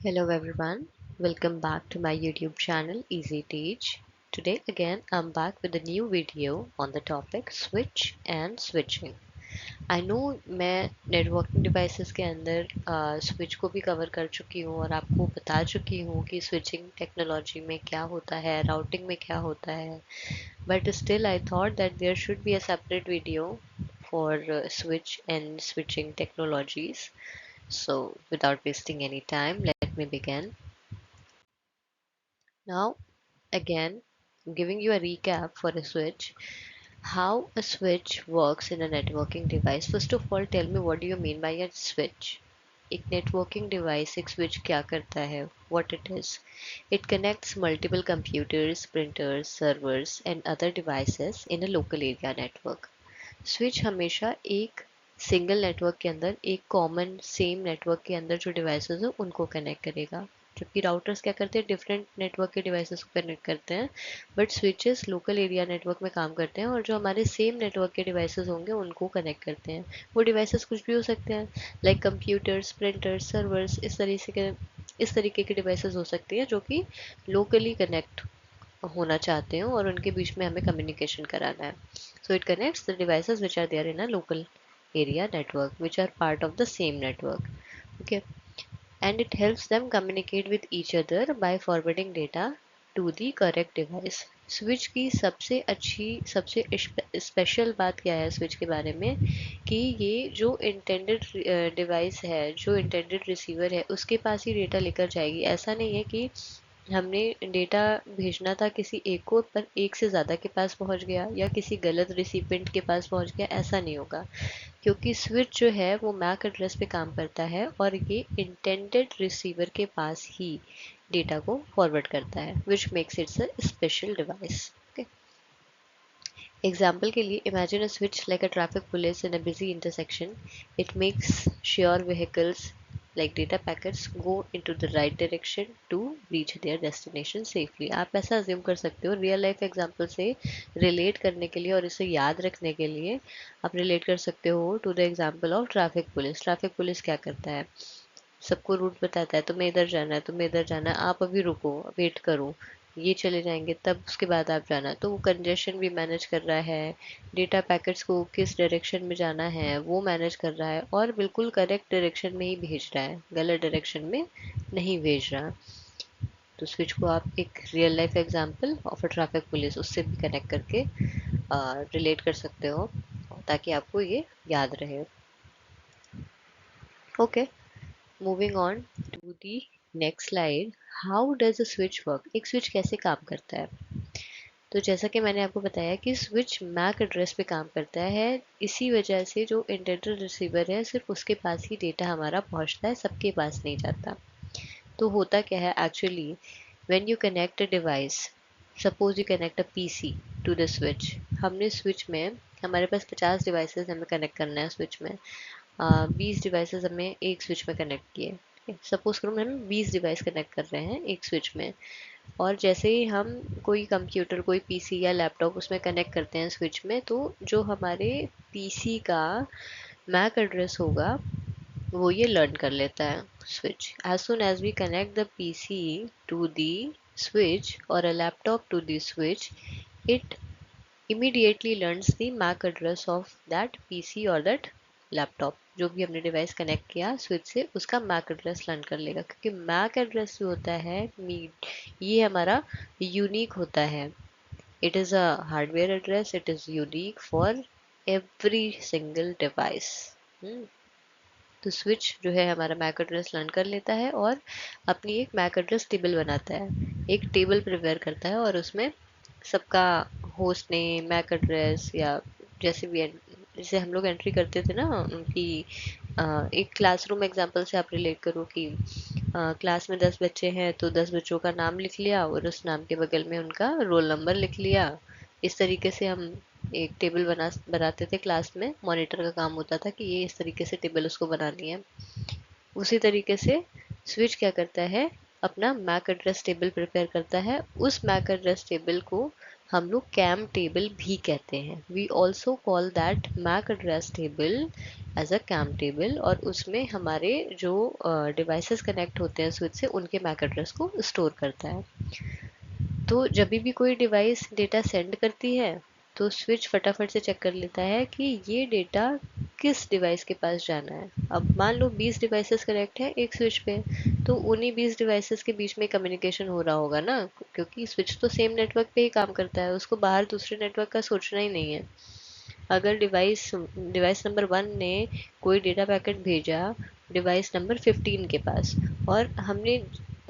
Hello everyone, welcome back to my YouTube channel Easy Teach. Today again I'm back with a new video on the topic switch and switching. I know मैं networking devices के अंदर switch को भी cover कर चुकी हूँ और आपको बता चुकी हूँ कि स्विचिंग टेक्नोलॉजी में क्या होता है, राउटिंग में क्या होता है, but still I thought that there should be a separate video for switch and switching technologies. So, without wasting any time, let me begin. Now, again, I'm giving you a recap for a switch. How a switch works in a networking device. First of all, tell me what do you mean by a switch? एक networking device एक switch क्या करता है? What it is? It connects multiple computers, printers, servers and other devices in a local area network. Switch हमेशा एक single network के अंदर एक कॉमन सेम नेटवर्क के अंदर जो डिवाइसेस है उनको कनेक्ट करेगा, जबकि राउटर्स क्या करते हैं, डिफरेंट नेटवर्क के डिवाइसेस को कनेक्ट करते हैं. But switches local area network में काम करते हैं और जो हमारे सेम नेटवर्क के डिवाइसेस होंगे उनको कनेक्ट करते हैं. वो डिवाइसेस कुछ भी हो सकते हैं, लाइक कंप्यूटर्स, प्रिंटर्स, सर्वर्स, इस तरीके के डिवाइसेस हो सकती हैं जो कि लोकली कनेक्ट होना चाहते हैं और उनके बीच में हमें कम्युनिकेशन कराना है. So it connects the devices which are there in a local area network, which are part of the same network. Okay, and it helps them communicate with each other by forwarding data to the correct device. Switch की सबसे special बात क्या है switch के बारे में, कि ये जो इंटेंडेड डिवाइस है, जो इंटेंडेड रिसीवर है, उसके पास ही डेटा लेकर जाएगी. ऐसा नहीं है कि हमने डेटा भेजना था किसी एक को पर एक से ज़्यादा के पास पहुंच गया या किसी गलत रिसिपेंट के पास पहुंच गया, ऐसा नहीं होगा. क्योंकि स्विच जो है वो मैक एड्रेस पे काम करता है और ये इंटेंडेड रिसीवर के पास ही डेटा को फॉरवर्ड करता है, which makes it's a special device. Example के लिए imagine a switch like a traffic police in a busy intersection. It makes sure vehicles like data packets go into the right direction to reach their destination safely. आप ऐसा assume कर सकते हो real life example से relate करने के लिए और इसे याद रखने के लिए आप रिलेट कर सकते हो to the example of traffic police. Traffic police क्या करता है, सबको रूट बताता है, तुम्हें इधर जाना है, तुम्हें इधर जाना है, आप अभी रुको, वेट करो, ये चले जाएंगे तब उसके बाद आप जाना. तो वो कंजेशन भी मैनेज कर रहा है, डेटा पैकेट्स को किस डायरेक्शन में जाना है वो मैनेज कर रहा है और बिल्कुल करेक्ट डायरेक्शन में ही भेज रहा है, गलत डायरेक्शन में नहीं भेज रहा. तो स्विच को आप एक real life example of a traffic police उससे भी कनेक्ट करके रिलेट कर सकते हो ताकि आपको ये याद रहे. Okay, moving on to the next slide. How does a switch work, एक स्विच कैसे काम करता है. तो जैसा कि मैंने आपको बताया कि स्विच मैक एड्रेस पे काम करता है, इसी वजह से जो इंटेंडेड रिसीवर है सिर्फ उसके पास ही डेटा हमारा पहुंचता है, सबके पास नहीं जाता. तो होता क्या है actually, when you connect a device, suppose you connect a PC to the switch. हमने स्विच में, हमारे पास 50 डिवाइसेस हमें कनेक्ट करना है स्विच में, 20 डिवाइसेस हमें एक स्विच में कनेक्ट किए. सपोज करो हम 20 डिवाइस कनेक्ट कर रहे हैं एक स्विच में, और जैसे ही हम कोई कंप्यूटर, कोई पीसी या लैपटॉप उसमें कनेक्ट करते हैं स्विच में, तो जो हमारे पीसी का मैक एड्रेस होगा वो ये लर्न कर लेता है switch. As soon as we connect the PC to the switch or a laptop to the switch, it immediately learns the MAC address of that PC or that laptop. जो भी हमने device connect किया switch से उसका Mac address learn कर लेगा, क्योंकि Mac address जो होता है ये हमारा यूनिक होता है. It is a hardware address, it is unique for every single device. तो स्विच जो है हमारा मैक एड्रेस लर्न कर लेता है और अपनी एक मैक एड्रेस टेबल बनाता है, एक टेबल प्रिपेयर करता है और उसमें सबका होस्ट नेम, मैक एड्रेस, या जैसे भी जैसे हम लोग एंट्री करते थे ना कि एक क्लासरूम एग्जांपल से आप रिलेट करो कि क्लास में 10 बच्चे हैं तो 10 बच्चों का नाम लिख लिया और उस नाम के बगल में उनका रोल नंबर लिख लिया. इस तरीके से हम एक टेबल बनाते थे क्लास में. मॉनिटर का काम होता था कि ये इस तरीके से टेबल उसको बनानी है. उसी तरीके से स्विच क्या करता है, अपना मैक एड्रेस टेबल प्रिपेयर करता है. उस मैक एड्रेस टेबल को हम लोग कैम टेबल भी कहते हैं। We also call that MAC address table as a CAM table, और उसमें हमारे जो डिवाइसेस कनेक्ट होते हैं स्विच से उनके मैक एड्रेस को स्टोर करता है। तो जब भी कोई डिवाइस डेटा सेंड करती है तो स्विच फटाफट से चेक कर लेता है कि ये डेटा किस डिवाइस के पास जाना है। अब मान लो 20 डिवाइसेस कनेक्ट है एक स्विच पे, तो उन्हीं 20 डिवाइसेस के बीच में कम्युनिकेशन हो रहा होगा ना, क्योंकि स्विच तो सेम नेटवर्क पे ही काम करता है, उसको बाहर दूसरे नेटवर्क का सोचना ही नहीं है। अगर डिवाइस डिवाइस नंबर 1 ने कोई डेटा पैकेट भेजा डिवाइस नंबर 15 के पास, और हमने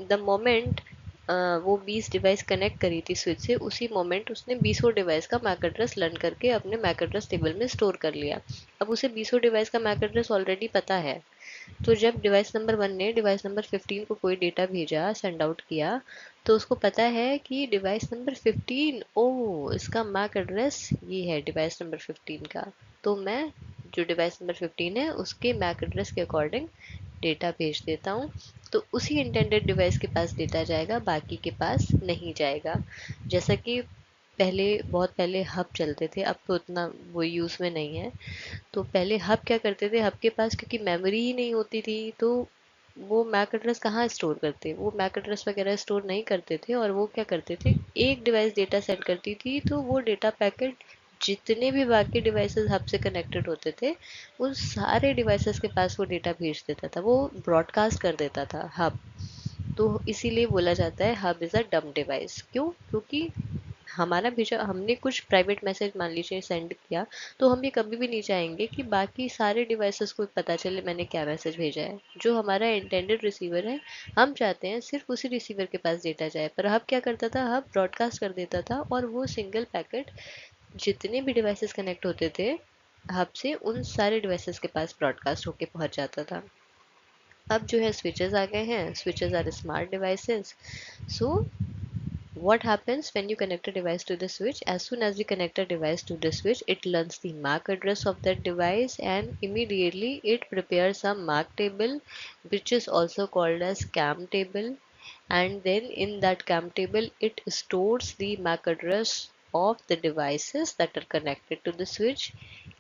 द मोमेंट वो 20 डिवाइस कनेक्ट करी थी स्विच से, उसी मोमेंट उसने 20 डिवाइस का मैक एड्रेस लर्न करके अपने मैक एड्रेस टेबल में स्टोर कर लिया। अब उसे 20 डिवाइस का मैक एड्रेस ऑलरेडी पता है। तो जब डिवाइस नंबर 1 ने डिवाइस नंबर 15 को कोई डेटा भेजा, सेंड आउट किया, तो उसको पता है कि डिवाइस नंबर 15, ओ इसका मैक एड्रेस ये है डिवाइस नंबर 15 का, तो मैं जो डिवाइस नंबर 15 है उसके मैक एड्रेस के अकॉर्डिंग डेटा भेज देता हूँ। तो उसी इंटेंडेड डिवाइस के पास डेटा जाएगा, बाकी के पास नहीं जाएगा। जैसा कि पहले, बहुत पहले हब चलते थे, अब तो उतना वो यूज़ में नहीं है। तो पहले हब क्या करते थे, हब के पास क्योंकि मेमोरी ही नहीं होती थी, तो वो मैक एड्रेस कहाँ स्टोर करते, वो मैक एड्रेस वगैरह स्टोर नहीं करते थे। और वो क्या करते थे, एक डिवाइस डेटा सेंड करती थी तो वो डेटा पैकेट जितने भी बाकी डिवाइसेस हब से कनेक्टेड होते थे उन सारे डिवाइसेस के पास वो डेटा भेज देता था, वो ब्रॉडकास्ट कर देता था हब। तो इसीलिए बोला जाता है हब इज़ अ डम डिवाइस। क्यों? क्योंकि हमारा भेजा, हमने कुछ प्राइवेट मैसेज मान लीजिए सेंड किया, तो हम ये कभी भी नहीं चाहेंगे कि बाकी सारे डिवाइसेस को पता चले मैंने क्या मैसेज भेजा है। जो हमारा इंटेंडेड रिसीवर है, हम चाहते हैं सिर्फ उसी रिसीवर के पास डेटा जाए। पर हब क्या करता था, हब ब्रॉडकास्ट कर देता था, और वो सिंगल पैकेट जितने भी डिवाइसेस कनेक्ट होते थे हब से उन सारे डिवाइसेस के पास ब्रॉडकास्ट होके पहुंच जाता था। अब जो है स्विचेस आ गए हैं, switches are smart devices. So what happens when you connect a device to the switch? As soon as we connect a device to the switch, it learns the MAC address of that device, and immediately it prepares a MAC table, which is also called as CAM table. And then in that CAM table, it stores the MAC address of the devices that are connected to the switch.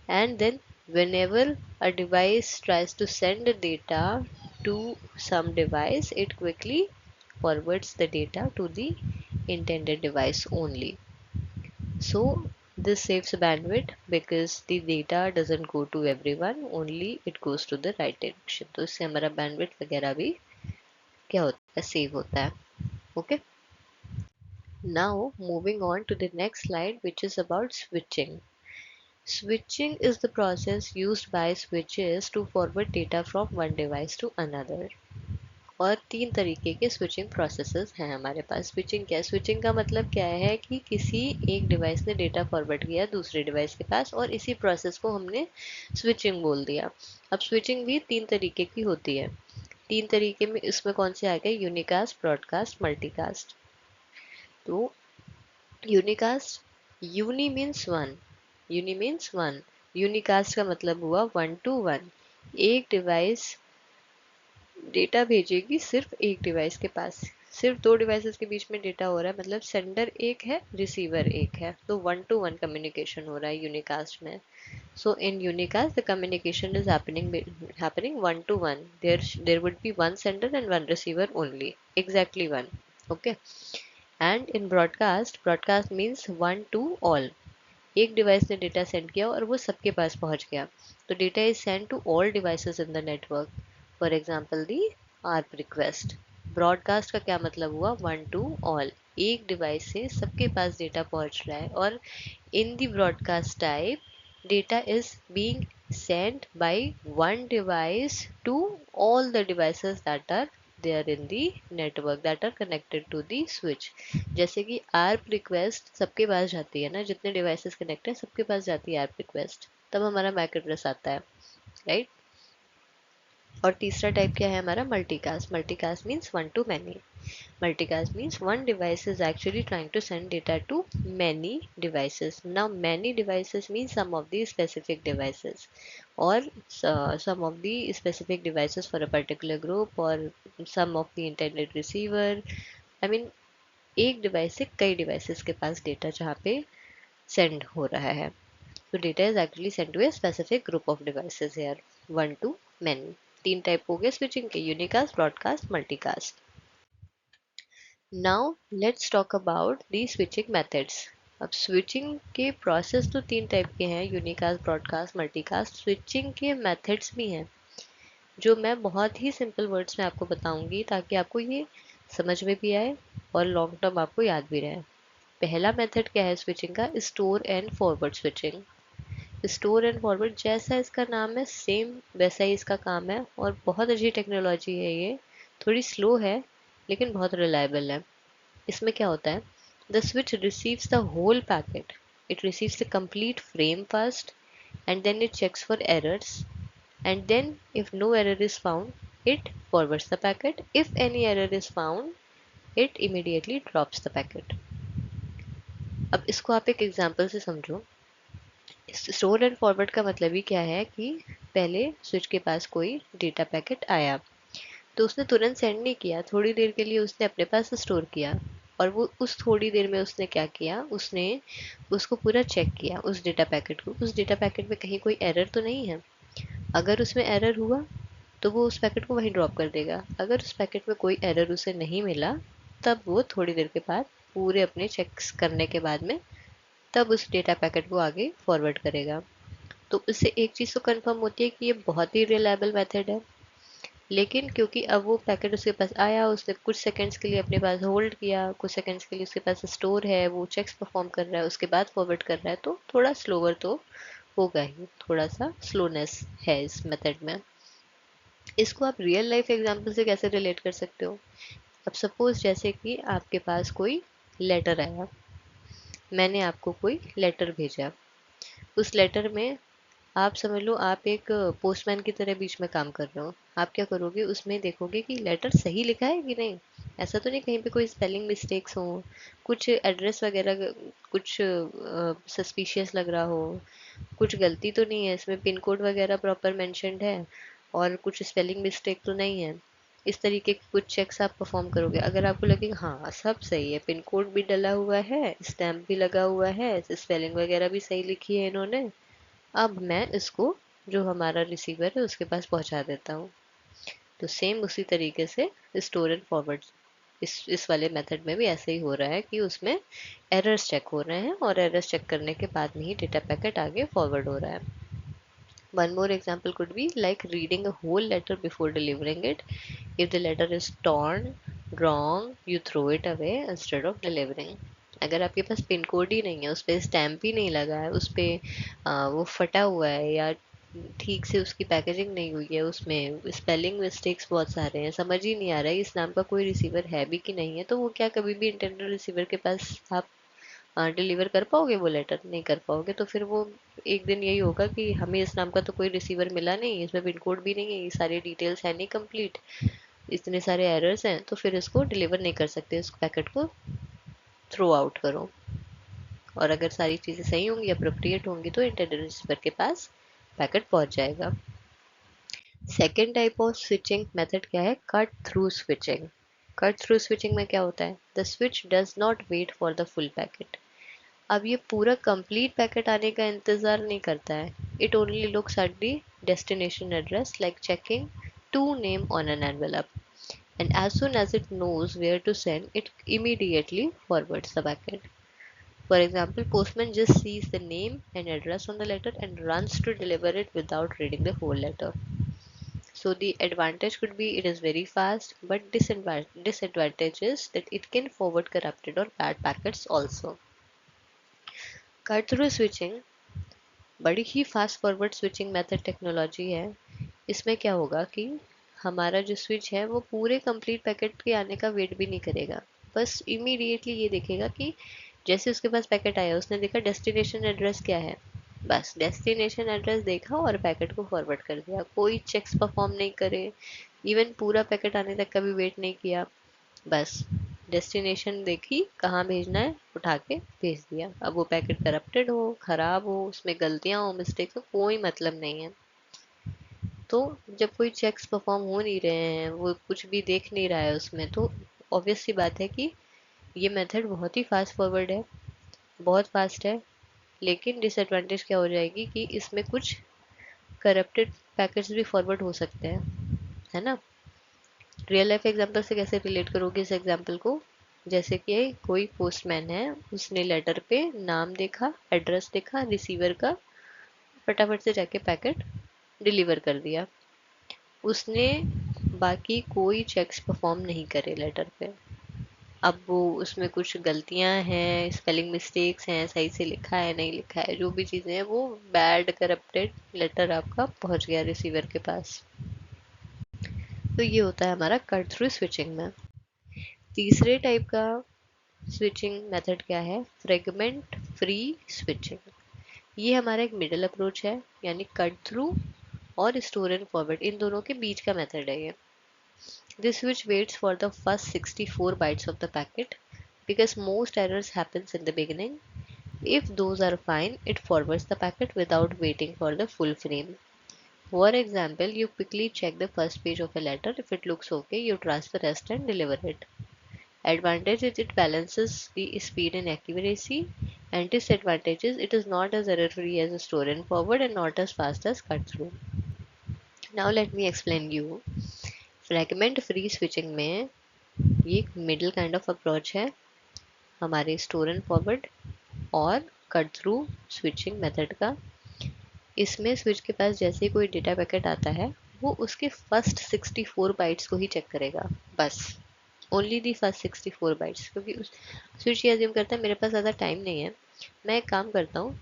And then whenever a device tries to send data to some device, it quickly forwards the data to the intended device only. So this saves bandwidth because the data doesn't go to everyone, only it goes to the right direction. तो इससे हमारा bandwidth वगैरह भी क्या होता है, save होता है. Okay. Now moving on to the next slide, which is about switching. Switching is the process used by switches to forward data from one device to another. और 3 तरीके के स्विचिंग प्रोसेसेस हैं हमारे पास। स्विचिंग क्या है? Switching का मतलब क्या है कि किसी एक डिवाइस ने डेटा फॉरवर्ड किया दूसरे डिवाइस के पास, और इसी प्रोसेस को हमने स्विचिंग बोल दिया। अब स्विचिंग भी 3 तरीके की होती है। 3 तरीके में इसमें कौन से आ गए? Unicast, broadcast, multicast. तो unicast, uni means one, uni means one, unicast का मतलब हुआ 1 to 1। एक डिवाइस डेटा भेजेगी सिर्फ एक डिवाइस के पास, सिर्फ 2 डिवाइसेस के बीच में डेटा हो रहा है, मतलब सेंडर एक है रिसीवर एक है, तो 1 to 1 कम्युनिकेशन हो रहा है यूनिकास्ट में। So in unicast the communication is happening 1 to 1, there would be one sender and one receiver only, exactly one. Okay. And in broadcast, broadcast means 1 to all. एक device ने data send किया और वो सबके पास पहुंच गया, तो data is send to all devices in the network. For example the ARP request. Broadcast का क्या मतलब हुआ? 1 to ऑल, एक डिवाइस से सबके पास डेटा पहुंच रहा है, और in the broadcast type data is being sent by one device to all the devices that are there in the network that are connected to the switch. जैसे कि ARP request सबके पास जाती है ना, जितने डिवाइसेस कनेक्ट है सबके पास जाती है ARP रिक्वेस्ट, तब हमारा मैक एड्रेस आता है, राइट। और तीसरा टाइप क्या है हमारा? Multicast. Multicast means 1 to many। Multicast means one device is actually trying to send data to many devices. Now, many devices means some of the specific devices, or some of the specific devices for a particular group, or some of the intended receiver. I mean, एक device से कई devices के पास data जहाँ पे send हो रहा है। तो data is actually send to a specific group of devices here, one to many. तीन टाइप हो गए स्विचिंग के, unicast, broadcast, multicast. Now let's talk about the switching methods. अब स्विचिंग के प्रोसेस तो तीन टाइप के हैं, यूनिकास्ट, ब्रॉडकास्ट, मल्टीकास्ट। स्विचिंग के मेथड्स भी हैं जो मैं बहुत ही सिंपल वर्ड्स में आपको बताऊंगी ताकि आपको ये समझ में भी आए और लॉन्ग टर्म आपको याद भी रहे। पहला मेथड क्या है स्विचिंग का? Store and forward switching. Store and forward जैसा इसका नाम है सेम वैसा ही इसका काम है, और बहुत अच्छी टेक्नोलॉजी है ये। थोड़ी स्लो है लेकिन बहुत रिलायबल है। इसमें क्या होता है? The switch receives the whole packet, it receives the complete frame first, and then it checks for errors, and then if no error is found it forwards the packet. If any error is found it immediately drops the packet. अब इसको आप एक example से समझो। Store and forward का मतलब ही क्या है कि पहले स्विच के पास कोई डेटा पैकेट आया तो उसने तुरंत सेंड नहीं किया, थोड़ी देर के लिए उसने अपने पास स्टोर किया, और वो उस थोड़ी देर में उसने क्या किया, उसने उसको पूरा चेक किया उस डेटा पैकेट को। उस डेटा पैकेट में कहीं कोई एरर तो नहीं है? अगर उसमें एरर हुआ तो वो उस पैकेट को वहीं ड्रॉप कर देगा। अगर उस पैकेट में कोई एरर उसे नहीं मिला तब वो थोड़ी देर के बाद पूरे अपने चेक्स करने के बाद में तब उस डेटा पैकेट को आगे फॉरवर्ड करेगा। तो इससे एक चीज़ तो कंफर्म होती है कि ये बहुत ही रिलायबल मेथड है। लेकिन क्योंकि अब वो पैकेट उसके पास आया, उसने कुछ सेकंड्स के लिए अपने पास होल्ड किया, कुछ सेकंड्स के लिए उसके पास स्टोर है, वो चेक्स परफॉर्म कर रहा है, उसके बाद फॉरवर्ड कर रहा है, तो थोड़ा स्लोवर तो होगा ही, थोड़ा सा स्लोनेस है इस मेथड में। इसको आप रियल लाइफ एग्जांपल से कैसे रिलेट कर सकते हो? अब सपोज जैसे कि आपके पास कोई लेटर आया, मैंने आपको कोई लेटर भेजा, उस लेटर में आप समझ लो आप एक पोस्टमैन की तरह बीच में काम कर रहे हो। आप क्या करोगे, उसमें देखोगे कि लेटर सही लिखा है कि नहीं, ऐसा तो नहीं कहीं पे कोई स्पेलिंग मिस्टेक्स हो, कुछ एड्रेस वगैरह कुछ सस्पिशियस लग रहा हो, कुछ गलती तो नहीं है इसमें, पिन कोड वगैरह प्रॉपर मेंशन्ड है, और कुछ स्पेलिंग मिस्टेक तो नहीं है। इस तरीके के कुछ चेक्स आप परफॉर्म करोगे। अगर आपको लगे हाँ सब सही है, पिन कोड भी डला हुआ है, स्टैम्प भी लगा हुआ है, स्पेलिंग वगैरह भी सही लिखी है इन्होंने, अब मैं इसको जो हमारा रिसीवर है उसके पास पहुंचा देता हूँ। तो सेम उसी तरीके से स्टोर एंड फॉरवर्ड इस वाले मेथड में भी ऐसे ही हो रहा है कि उसमें एरर्स चेक हो रहे हैं, और एरर्स चेक करने के बाद में ही डेटा पैकेट आगे फॉरवर्ड हो रहा है। One more example could be like reading a whole letter before delivering it. If the letter is torn, wrong, you throw it away instead of delivering. अगर आपके पास पिन कोड ही नहीं है, उस पर स्टैम्प ही नहीं लगा है, उस पर वो फटा हुआ है, या ठीक से उसकी पैकेजिंग नहीं हुई है, उसमें स्पेलिंग मिस्टेक्स बहुत सारे हैं, समझ ही नहीं आ रहा है इस नाम का कोई रिसीवर है भी कि नहीं है, तो वो क्या कभी भी इंटेंडेड रिसीवर के पास आप डिलीवर कर पाओगे? वो लेटर नहीं कर पाओगे। तो फिर वो एक दिन यही होगा कि हमें इस नाम का तो कोई रिसीवर मिला नहीं, इसमें पिन कोड भी नहीं है, ये सारी डिटेल्स है नहीं कंप्लीट, इतने सारे एरर्स हैं, तो फिर इसको डिलीवर नहीं कर सकते, इस पैकेट को थ्रो आउट करो। और अगर सारी चीज़ें सही होंगी, अप्रोप्रिएट होंगी, तो इंटेंडेड रिसीवर के पास पैकेट पहुंच जाएगा। Second type of switching method क्या है? Cut through switching. Cut through switching में क्या होता है? The switch does not wait for the full packet. अब ये पूरा कंप्लीट पैकेट आने का इंतज़ार नहीं करता है। It only looks at the destination address like checking to name on an envelope, and as soon as it knows where to send, it immediately forwards the packet. For example, postman just sees the name and address on the letter and runs to deliver it without reading the whole letter. So the advantage could be it is very fast, but disadvantage is that it can forward corrupted or bad packets also. Cut through switching बड़ी ही fast forward switching method technology है। इसमें क्या होगा कि हमारा जो switch है वो पूरे कंप्लीट पैकेट के आने का वेट भी नहीं करेगा, बस इमीडिएटली ये देखेगा कि जैसे उसके पास पैकेट आया, उसने देखा डेस्टिनेशन एड्रेस क्या है, बस डेस्टिनेशन एड्रेस देखा और पैकेट को फॉरवर्ड कर दिया, कोई चेक्स परफॉर्म नहीं करे, इवन पूरा पैकेट आने तक का भी वेट नहीं किया, बस डेस्टिनेशन देखी कहाँ भेजना है, उठा के भेज दिया। अब वो पैकेट करप्टेड हो, खराब हो, उसमें गलतियां हो, मिस्टेक्स हो, कोई मतलब नहीं है। तो जब कोई चेक्स परफॉर्म हो नहीं रहे हैं, वो कुछ भी देख नहीं रहा है उसमें, तो ऑब्वियस सी बात है कि ये मेथड बहुत ही फास्ट फॉरवर्ड है, बहुत फास्ट है, लेकिन डिसएडवांटेज क्या हो जाएगी कि इसमें कुछ करप्टेड पैकेट्स भी फॉरवर्ड हो सकते हैं, है ना। रियल लाइफ एग्जांपल से कैसे रिलेट करोगे इस एग्जांपल को? जैसे कि कोई पोस्टमैन है, उसने लेटर पे नाम देखा, एड्रेस देखा रिसीवर का, फटाफट से जाके पैकेट डिलीवर कर दिया। उसने बाकी कोई चेक्स परफॉर्म नहीं करे लेटर पे। अब वो उसमें कुछ गलतियां हैं, स्पेलिंग मिस्टेक्स हैं, सही से लिखा है नहीं लिखा है, जो भी चीज़ें हैं, वो बैड करप्टेड लेटर आपका पहुंच गया रिसीवर के पास। तो ये होता है हमारा कट थ्रू स्विचिंग में। तीसरे टाइप का स्विचिंग मेथड क्या है? Fragment free switching. ये हमारा एक मिडिल अप्रोच है, यानी कट थ्रू और स्टोर एंड फॉरवर्ड, इन दोनों के बीच का मेथड है ये। This switch waits for the first 64 bytes of the packet because most errors happens in the beginning. If those are fine, it forwards the packet without waiting for the full frame. For example, you quickly check the first page of a letter. If it looks okay, you trust the rest and deliver it. Advantage is it balances the speed and accuracy, and disadvantage is it is not as error free as a store and forward and not as fast as cut through. Now let me explain you. Fragment free switching में ये एक middle kind of approach है हमारे store and forward और cut through switching method का। इसमें switch के पास जैसे ही कोई डेटा पैकेट आता है, वो उसके फर्स्ट 64 बाइट्स को ही चेक करेगा, बस ओनली दी फर्स्ट 64 बाइट्स। क्योंकि उस स्विच ये अज्यूम करता है मेरे पास ज़्यादा टाइम नहीं है, मैं एक काम करता हूँ,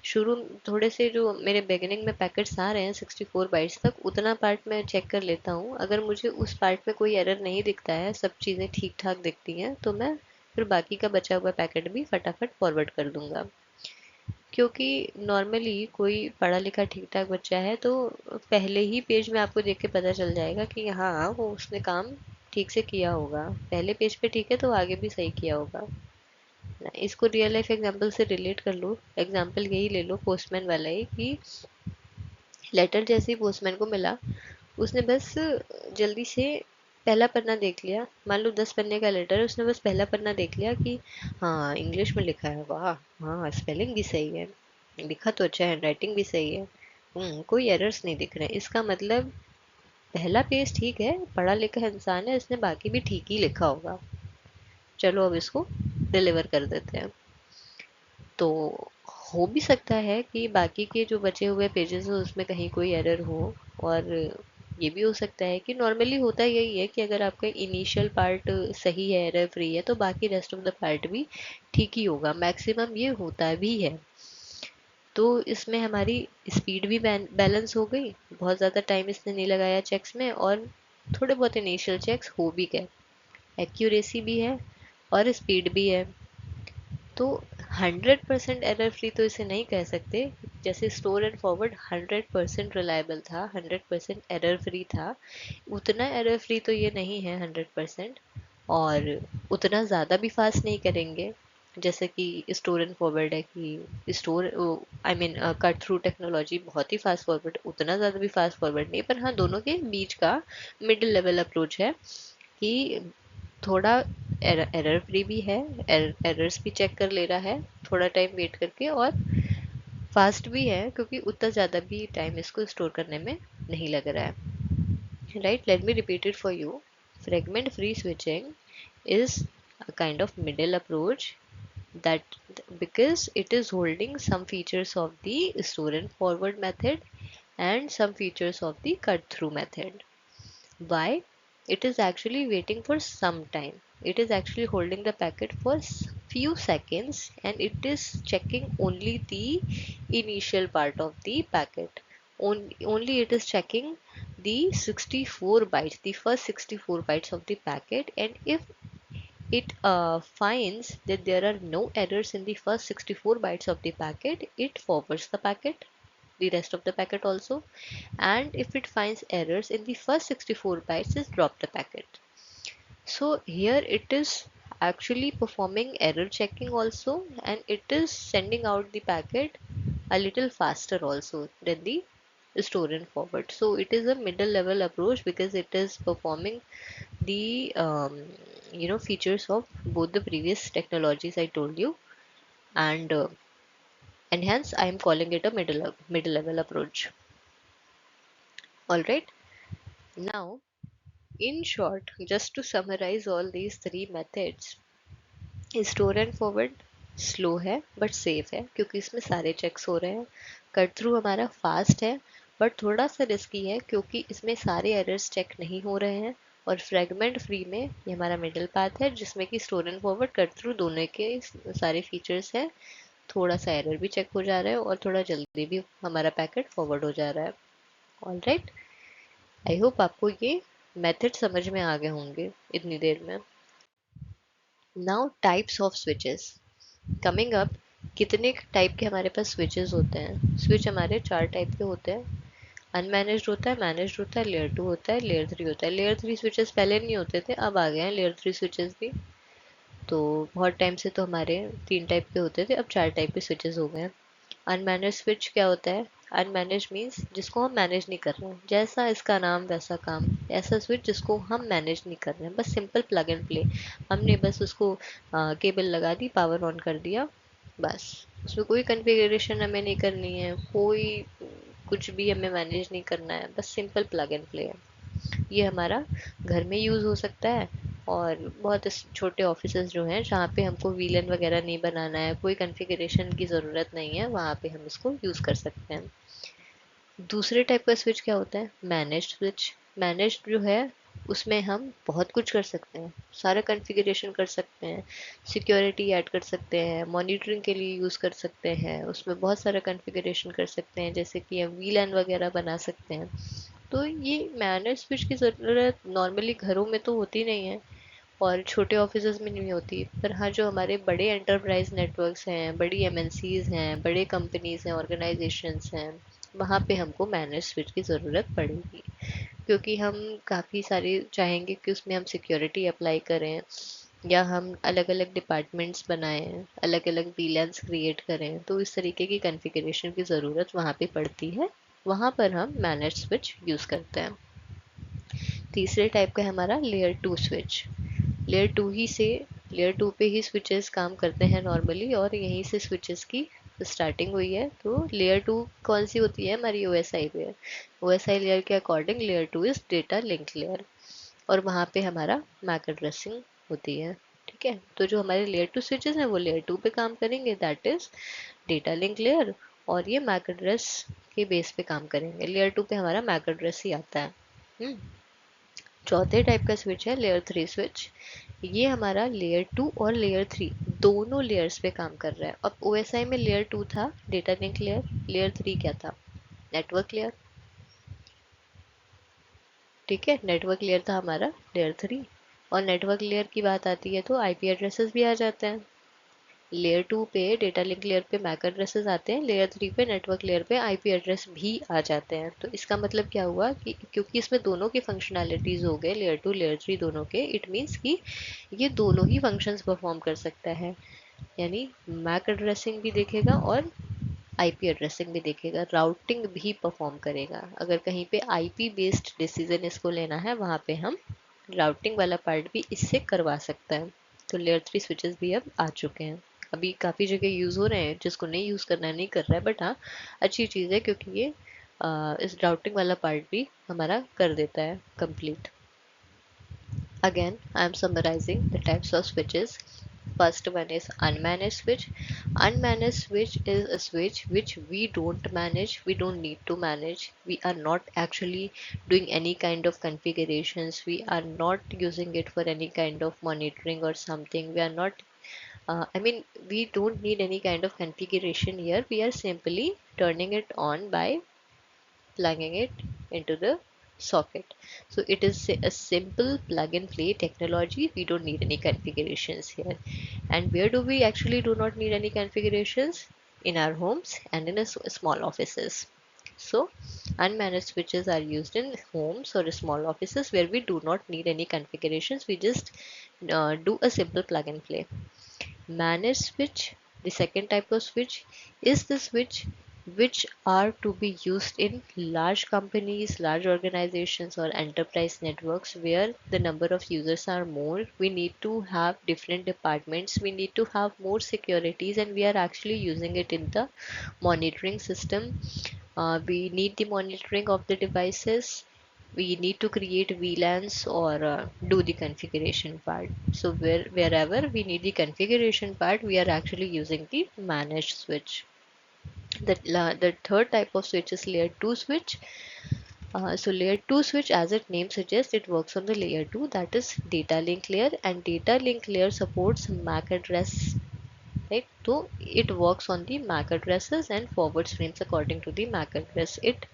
शुरू थोड़े से जो मेरे बिगिनिंग में पैकेट्स आ रहे हैं 64 बाइट्स तक, उतना पार्ट मैं चेक कर लेता हूँ। अगर मुझे उस पार्ट में कोई एरर नहीं दिखता है, सब चीज़ें ठीक ठाक दिखती हैं, तो मैं फिर बाकी का बचा हुआ पैकेट भी फटाफट फॉरवर्ड कर दूंगा। क्योंकि नॉर्मली कोई पढ़ा लिखा ठीक ठाक बच्चा है तो पहले ही पेज में आपको देख के पता चल जाएगा कि हाँ वो उसने काम ठीक से किया होगा, पहले पेज पे ठीक है तो आगे भी सही किया होगा। इसको रियल लाइफ एग्जांपल से रिलेट कर लो। एग्जांपल यही ले लो पोस्टमैन वाला ही, कि लेटर जैसे ही पोस्टमैन को मिला, उसने बस जल्दी से पहला पन्ना देख लिया। मान लो 10 पन्ने का लेटर है, उसने बस पहला पन्ना देख लिया कि हाँ इंग्लिश में लिखा है, वाह हाँ स्पेलिंग भी सही है, लिखा तो अच्छा है, हैंड राइटिंग भी सही है, कोई एरर्स नहीं दिख रहे हैं। इसका मतलब पहला पेज ठीक है, पढ़ा लिखा इंसान है, इसने बाकी भी ठीक ही लिखा होगा, चलो अब इसको डिलीवर कर देते हैं। तो हो भी सकता है कि बाकी के जो बचे हुए पेजेस हो उसमें कहीं कोई एरर हो, और ये भी हो सकता है कि नॉर्मली होता यही है कि अगर आपका इनिशियल पार्ट सही है, एरर फ्री है, तो बाकी रेस्ट ऑफ द पार्ट भी ठीक ही होगा, मैक्सिमम ये होता भी है। तो इसमें हमारी स्पीड भी बैलेंस हो गई, बहुत ज़्यादा टाइम इसने नहीं लगाया चेक्स में, और थोड़े बहुत इनिशियल चेक्स हो भी गए, एक्यूरेसी भी है और स्पीड भी है। तो 100% एरर फ्री तो इसे नहीं कह सकते। जैसे स्टोर एंड फॉरवर्ड 100% रिलायबल था, 100% एरर फ्री था, उतना एरर फ्री तो ये नहीं है 100%। और उतना ज़्यादा भी फास्ट नहीं करेंगे जैसे कि स्टोर एंड फॉरवर्ड है, कि store I mean cut through technology बहुत ही फास्ट फॉरवर्ड, उतना ज़्यादा भी फास्ट फॉरवर्ड नहीं, पर हाँ दोनों के बीच का मिडिल लेवल अप्रोच है कि थोड़ा एरर फ्री भी है, एरर्स भी चेक कर ले रहा है थोड़ा टाइम वेट करके, और फास्ट भी है क्योंकि उतना ज़्यादा भी टाइम इसको स्टोर करने में नहीं लग रहा है। Right, let me repeat it for you. Fragment free switching is a kind of middle approach, that because it is holding some features of the store and forward method and some features of the cut through method. Why? It is actually waiting for some time. It is actually holding the packet for few seconds and it is checking only the initial part of the packet. Only it is checking the 64 bytes, the first 64 bytes of the packet, and if it finds that there are no errors in the first 64 bytes of the packet, it forwards the packet, the rest of the packet also, and if it finds errors in the first 64 bytes, is drop the packet. So here it is actually performing error checking also, and it is sending out the packet a little faster also than the store and forward. So it is a middle level approach because it is performing the features of both the previous technologies I told you, and hence I am calling it a middle level approach. All right. Now, in short, just to summarize all these three methods, store and forward slow है but safe है क्योंकि इसमें सारे checks हो रहे हैं। Cut through हमारा fast है बट थोड़ा सा रिस्की है क्योंकि इसमें सारे एरर्स चेक नहीं हो रहे हैं। और फ्रेगमेंट फ्री में ये हमारा मिडिल पाथ है जिसमें कि store and forward cut through दोनों के सारे फीचर्स हैं। थोड़ा सा एरर भी चेक हो जा रहा है और थोड़ा जल्दी भी हमारा पैकेट फॉरवर्ड हो जा रहा है। ऑल राइट, आई होप आपको ये मेथड समझ में आ गए होंगे इतनी देर में। Now types of switches coming up. कितने टाइप के हमारे पास स्विचेस होते हैं? स्विच हमारे 4 टाइप के होते हैं। अनमैनेज्ड होता है, मैनेज्ड होता है, लेयर 2 होता है, लेयर 3 होता है। लेयर 3 स्विचेस पहले नहीं होते थे, अब आ गए हैं लेयर 3 स्विचेस भी। तो बहुत टाइम से तो हमारे 3 टाइप के होते थे, अब 4 टाइप के स्विचेस हो गए हैं। अनमैनेज स्विच क्या होता है? अनमैनेज मीन्स जिसको हम मैनेज नहीं कर रहे हैं, जैसा इसका नाम वैसा काम। ऐसा स्विच जिसको हम मैनेज नहीं कर रहे हैं, बस सिंपल प्लग एंड प्ले। हमने बस उसको केबल लगा दी, पावर ऑन कर दिया, बस। उसमें कोई कॉन्फ़िगरेशन हमें नहीं करनी है, कोई कुछ भी हमें मैनेज नहीं करना है, बस सिंपल प्लग एंड प्ले है। ये हमारा घर में यूज़ हो सकता है और बहुत छोटे ऑफिसेज जो हैं जहाँ पे हमको वीलन वगैरह नहीं बनाना है, कोई कॉन्फ़िगरेशन की ज़रूरत नहीं है, वहाँ पे हम इसको यूज़ कर सकते हैं। दूसरे टाइप का स्विच क्या होता है? Managed switch. मैनेज्ड जो है उसमें हम बहुत कुछ कर सकते हैं, सारा कॉन्फ़िगरेशन कर सकते हैं, सिक्योरिटी ऐड कर सकते हैं, मॉनिटरिंग के लिए यूज़ कर सकते हैं, उसमें बहुत सारा कॉन्फ़िगरेशन कर सकते हैं, जैसे कि हम वीलन वगैरह बना सकते हैं। तो ये मैनेज स्विच की ज़रूरत नॉर्मली घरों में तो होती नहीं है और छोटे ऑफिसेज में नहीं होती, पर हाँ जो हमारे बड़े एंटरप्राइज नेटवर्क्स हैं, बड़ी एमएनसीज हैं, बड़े कंपनीज हैं, ऑर्गेनाइजेशंस हैं, वहाँ पे हमको मैनेज स्विच की ज़रूरत पड़ेगी क्योंकि हम काफ़ी सारे चाहेंगे कि उसमें हम सिक्योरिटी अप्लाई करें या हम अलग अलग डिपार्टमेंट्स बनाएं, अलग अलग वीलैंस क्रिएट करें, तो इस तरीके की कॉन्फ़िगरेशन की ज़रूरत वहाँ पे पड़ती है। वहाँ पर हम मैनेज स्विच यूज़ करते हैं। तीसरे टाइप का है हमारा लेयर 2 स्विच। लेयर 2 ही से लेयर 2 पे ही स्विचेस काम करते हैं नॉर्मली और यहीं से स्विचेस की स्टार्टिंग हुई है। तो लेयर 2 कौन सी होती है? हमारी ओएसआई लेयर। ओएसआई लेयर के according layer 2 is data link layer और वहाँ पे हमारा मैक एड्रेसिंग होती है। ठीक है, तो जो हमारे लेयर 2 स्विचेस हैं वो लेयर 2 पे काम करेंगे, that is data link layer, और ये मैक एड्रेस के बेस पे काम करेंगे। लेयर 2 पे हमारा मैक एड्रेस ही आता है। चौथे टाइप का स्विच है लेयर 3 स्विच। ये हमारा लेयर 2 और लेयर 3 दोनों लेयर्स पे काम कर रहा है। अब ओएसआई में लेयर 2 था डेटा लिंक लेयर, लेयर 3 क्या था? Network layer. ठीक है, नेटवर्क लेयर था हमारा लेयर 3। और नेटवर्क लेयर की बात आती है तो आईपी एड्रेसेस भी आ जाते हैं। लेयर 2 पे डेटा लिंक लेयर पे मैक एड्रेसेस आते हैं, लेयर 3 पे नेटवर्क लेयर पे आईपी एड्रेस भी आ जाते हैं। तो इसका मतलब क्या हुआ कि क्योंकि इसमें दोनों की फंक्शनैलिटीज़ हो गए, लेयर 2 लेयर 3 दोनों के, इट मीन्स कि ये दोनों ही फंक्शंस परफॉर्म कर सकता है। यानी मैक एड्रेसिंग भी देखेगा और आईपी एड्रेसिंग भी देखेगा, राउटिंग भी परफॉर्म करेगा। अगर कहीं पे आईपी बेस्ड डिसीजन इसको लेना है वहाँ पे हम राउटिंग वाला पार्ट भी इससे करवा सकता है। तो लेयर 3 स्विचेस भी अब आ चुके हैं, अभी काफ़ी जगह यूज़ हो रहे हैं। जिसको नहीं यूज़ करना है नहीं कर रहा है, बट हाँ अच्छी चीज़ है क्योंकि ये इस राउटिंग वाला पार्ट भी हमारा कर देता है complete. Again, I am summarizing the types of switches. First one is unmanaged switch. Unmanaged switch is a switch which we don't manage, we don't need to manage. We are not actually doing any kind of configurations. We are not using it for any kind of monitoring or something. We are not, we don't need any kind of configuration here. We are simply turning it on by plugging it into the socket. So it is a simple plug and play technology. We don't need any configurations here. And where do we actually do not need any configurations? In our homes and in a small offices. So unmanaged switches are used in homes or small offices where we do not need any configurations. We just do a simple plug and play. Managed switch, the second type of switch, is the switch which are to be used in large companies, large organizations, or enterprise networks where the number of users are more. We need to have different departments, we need to have more securities, and we are actually using it in the monitoring system. We need the monitoring of the devices. We need to create VLANs or do the configuration part. So wherever we need the configuration part, we are actually using the managed switch. The third type of switch is layer 2 switch. So layer 2 switch, as its name suggests, it works on the layer 2, that is data link layer, and data link layer supports MAC address, right? So it works on the MAC addresses and forward streams according to the MAC address. It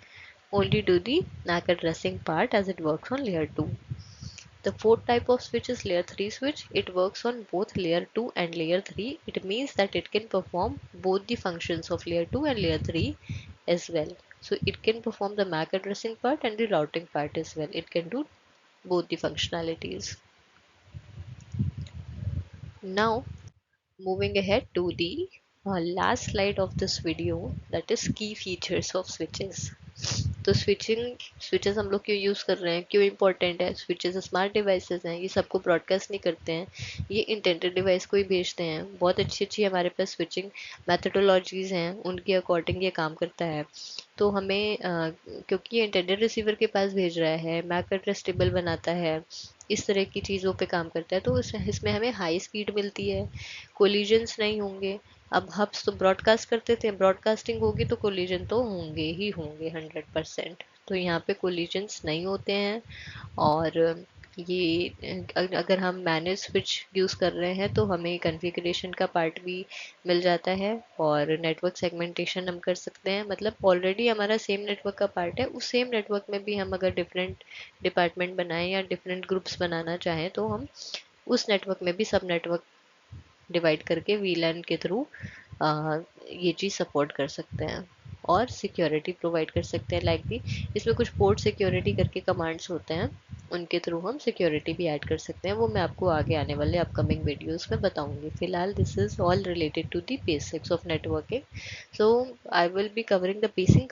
only do the MAC addressing part as it works on layer 2. The fourth type of switch is layer 3 switch. It works on both layer 2 and layer 3. It means that it can perform both the functions of layer 2 and layer 3 as well. So it can perform the MAC addressing part and the routing part as well. It can do both the functionalities. Now moving ahead to the last slide of this video, that is key features of switches. तो switches हम लोग क्यों use कर रहे हैं, क्यों important है? Switches smart devices हैं, ये सबको ब्रॉडकास्ट नहीं करते हैं, ये इंटेंडेड डिवाइस को ही भेजते हैं। बहुत अच्छी अच्छी हमारे पास स्विचिंग मैथडोलॉजीज हैं, उनके अकॉर्डिंग ये काम करता है। तो हमें क्योंकि ये इंटेंडेड रिसीवर के पास भेज रहा है, मैक एड्रेस टेबल बनाता है, इस तरह की चीज़ों पे काम करता है, तो इसमें हमें हाई स्पीड मिलती है, कोलिजन्स नहीं होंगे। अब हब्स तो ब्रॉडकास्ट करते थे, ब्रॉडकास्टिंग होगी तो कोलिजन तो होंगे ही होंगे 100%। तो यहाँ पे कोलिजन्स नहीं होते हैं। और ये अगर हम मैनेज स्विच यूज़ कर रहे हैं तो हमें कॉन्फ़िगरेशन का पार्ट भी मिल जाता है और नेटवर्क सेगमेंटेशन हम कर सकते हैं। मतलब ऑलरेडी हमारा सेम नेटवर्क का पार्ट है, उस सेम नेटवर्क में भी हम अगर डिफरेंट डिपार्टमेंट बनाएं या डिफरेंट ग्रुप्स बनाना चाहें तो हम उस नेटवर्क में भी सब नेटवर्क डिवाइड करके वीलैन के थ्रू ये चीज़ सपोर्ट कर सकते हैं और सिक्योरिटी प्रोवाइड कर सकते हैं। लाइक दी इसमें कुछ पोर्ट सिक्योरिटी करके कमांड्स होते हैं, उनके थ्रू हम सिक्योरिटी भी ऐड कर सकते हैं। वो मैं आपको आगे आने वाले अपकमिंग वीडियोस में बताऊंगी। फिलहाल this is all related to the basics of networking. So I will be covering the basic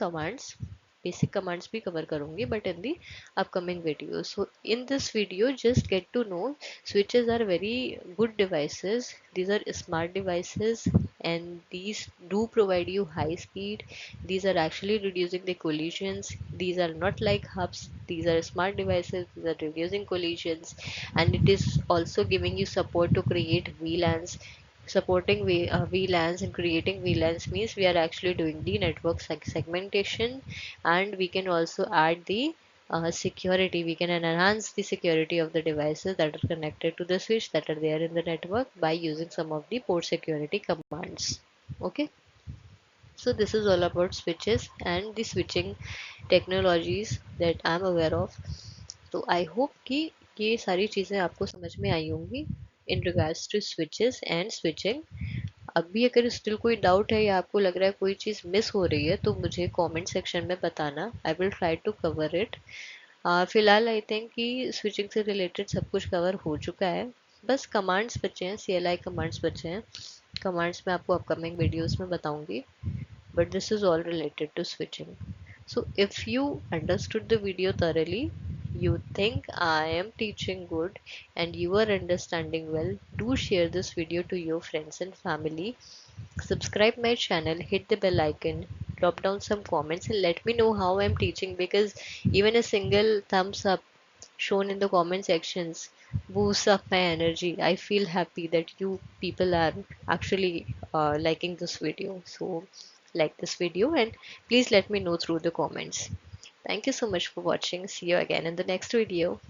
commands भी कवर करूंगी but in the upcoming video. So in this video just get to know switches are very good devices. These are smart devices and these do provide you high speed. These are actually reducing the collisions. These are not like hubs, these are smart devices, these are reducing collisions, and it is also giving you support to create VLANs. Supporting VLANs and creating VLANs means we are actually doing the network segmentation, and we can also add the security. We can enhance the security of the devices that are connected to the switch that are there in the network by using some of the port security commands. Okay, so this is all about switches and the switching technologies that I'm aware of. तो I hope कि ये सारी चीज़ें आपको समझ में आई होंगी in regards to switches and switching. अभी अगर स्टिल कोई डाउट है या आपको लग रहा है कोई चीज़ मिस हो रही है तो मुझे कमेंट सेक्शन में बताना, I will try to cover it. फिलहाल आई थिंक कि स्विचिंग से रिलेटेड सब कुछ कवर हो चुका है, बस कमांड्स बचे हैं, CLI कमांड्स बचे हैं। कमांड्स मैं आपको अपकमिंग वीडियोस में बताऊंगी, but this is all related to switching. So if you understood the video thoroughly, you think I am teaching good and you are understanding well, do share this video to your friends and family. Subscribe my channel, hit the bell icon, drop down some comments and let me know how I'm teaching, because even a single thumbs up shown in the comment sections boosts up my energy. I feel happy that you people are actually liking this video. So like this video and please let me know through the comments. Thank you so much for watching. See you again in the next video.